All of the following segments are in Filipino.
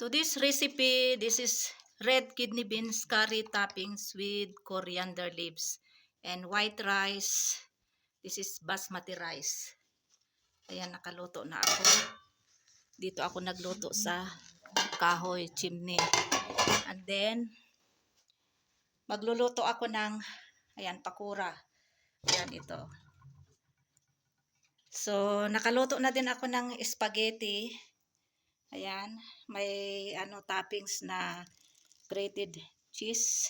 Today's recipe, this is red kidney beans curry toppings with coriander leaves and white rice. This is basmati rice. Ayan, nakaluto na ako. Dito ako nagluto sa kahoy chimney. And then, magluluto ako ng, ayan, pakura. Ayan, ito. So, nakaluto na din ako ng spaghetti. Ayan, may toppings na grated cheese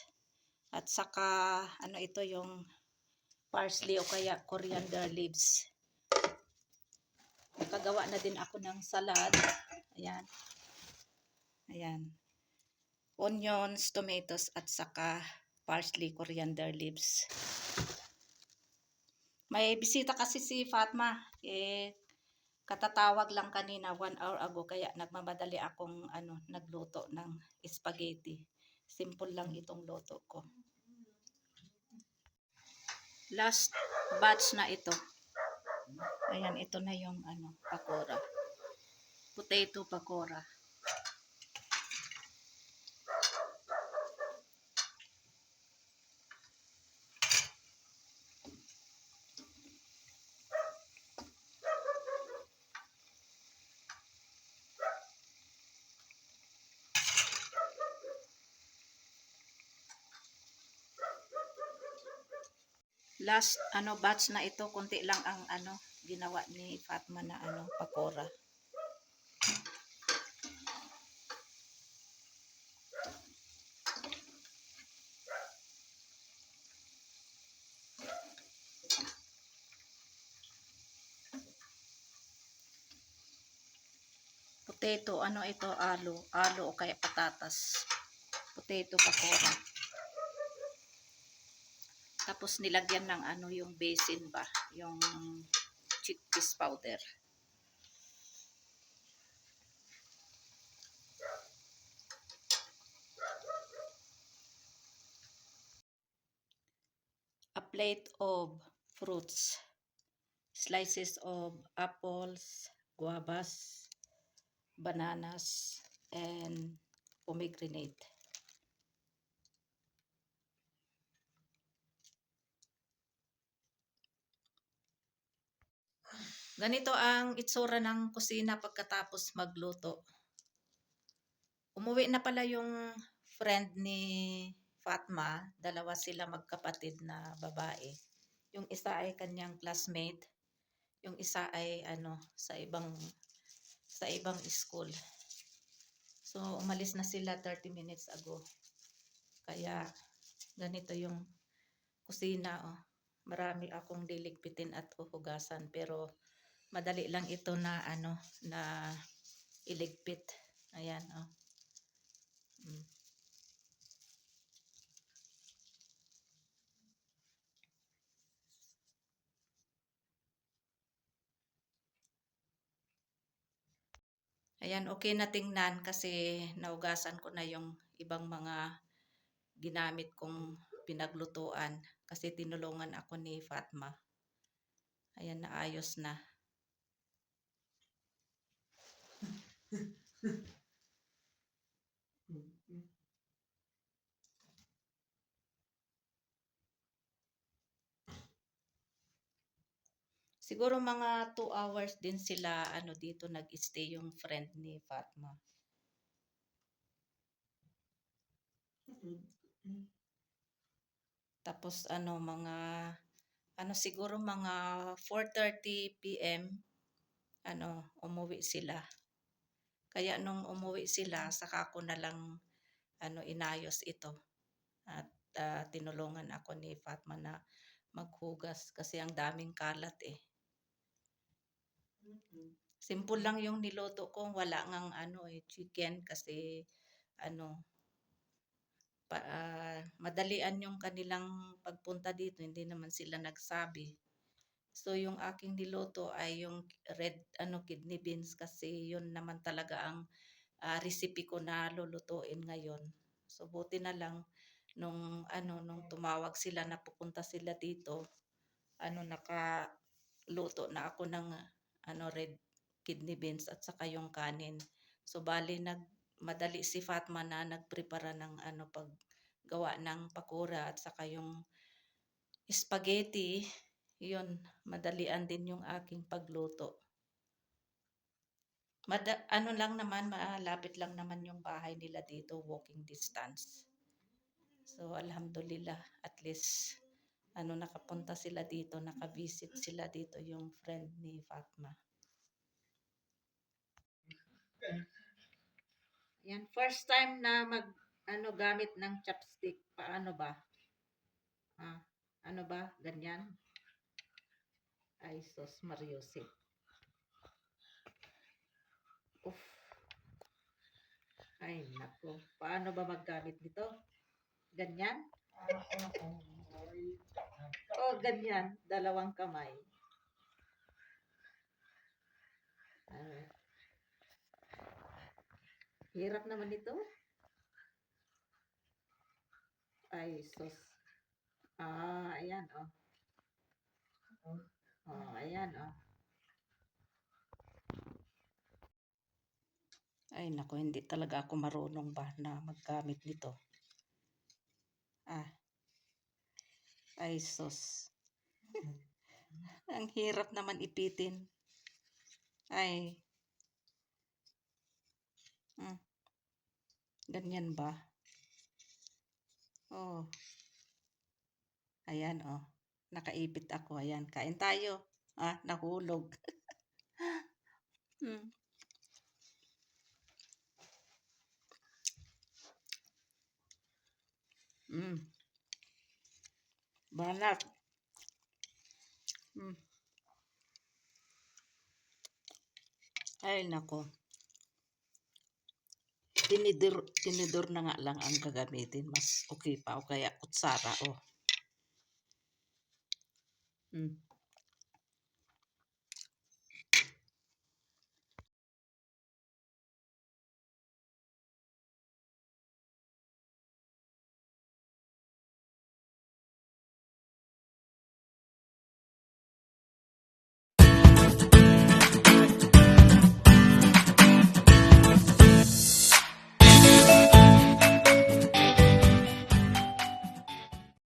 at saka ito yung parsley o kaya coriander leaves. Nakagawa na din ako ng salad. Ayan. Ayan. Onions, tomatoes at saka parsley, coriander leaves. May bisita kasi si Fatma. Katatawag lang kanina 1 hour ago kaya nagmamadali akong nagluto ng spaghetti. Simple lang itong luto ko. Last batch na ito. Ayan, ito na yung pakora. Potato pakora. Last batch na ito, konti lang ang ginawa ni Fatma na pakora. Potato, ito, alo o kaya patatas. Potato pakora. Tapos nilagyan ng yung basin ba, yung chickpeas powder. A plate of fruits. Slices of apples, guavas, bananas, and pomegranate. Ganito ang itsura ng kusina pagkatapos magluto. Umuwi na pala yung friend ni Fatma. Dalawa sila magkapatid na babae. Yung isa ay kanyang classmate. Yung isa ay sa ibang school. So umalis na sila 30 minutes ago. Kaya ganito yung kusina, oh. Marami akong liligpitin at uhugasan pero madali lang ito na na iligpit. Ayan, oh. Ayan, okay na tingnan kasi naugasan ko na yung ibang mga ginamit kong pinaglutuan kasi tinulungan ako ni Fatma. Ayan, naayos na. Siguro mga 2 hours din sila dito nag-stay yung friend ni Fatma. Tapos siguro mga 4:30 PM umuwi sila. Kaya nung umuwi sila, saka ko na lang inayos ito. At tinulungan ako ni Fatma na maghugas kasi ang daming kalat eh. Simple lang yung niluto ko, wala ngang chicken kasi madalian yung kanilang pagpunta dito, hindi naman sila nagsabi. So yung aking niluto ay yung red kidney beans kasi yun naman talaga ang recipe ko na lulutuin ngayon. So buti na lang nung tumawag sila na pupunta sila dito, nakaluto na ako ng red kidney beans at saka yung kanin. So bali madali si Fatma na nagprepara ng ano paggawa ng pakora at saka yung spaghetti, yun, madalian din yung aking pagluto. Ano lang naman, malapit lang naman yung bahay nila dito, walking distance. So, alhamdulillah, at least, ano, nakapunta sila dito, nakavisit sila dito yung friend ni Fatma. Yan, first time na gamit ng chopstick. Paano ba? Ah, ano ba? Ganyan? Ay, sos Mariusip. Uff. Ay, nako. Paano ba maggamit nito? Ganyan? O, ganyan. Dalawang kamay. Hirap naman ito. Ay, sos. Ayan, oh. Oh, ayan, oh. Ay, nako, hindi talaga ako marunong ba na maggamit nito. Ay, sos. Ang hirap naman ipitin. Ay. Ganyan ba? Oh. Ayan, oh. Nakaipit ako. Ayan, kain tayo. Nahulog. Banat. Ay, nako. Tinidor na nga lang ang gagamitin. Mas okay pa o kaya kutsara, oh.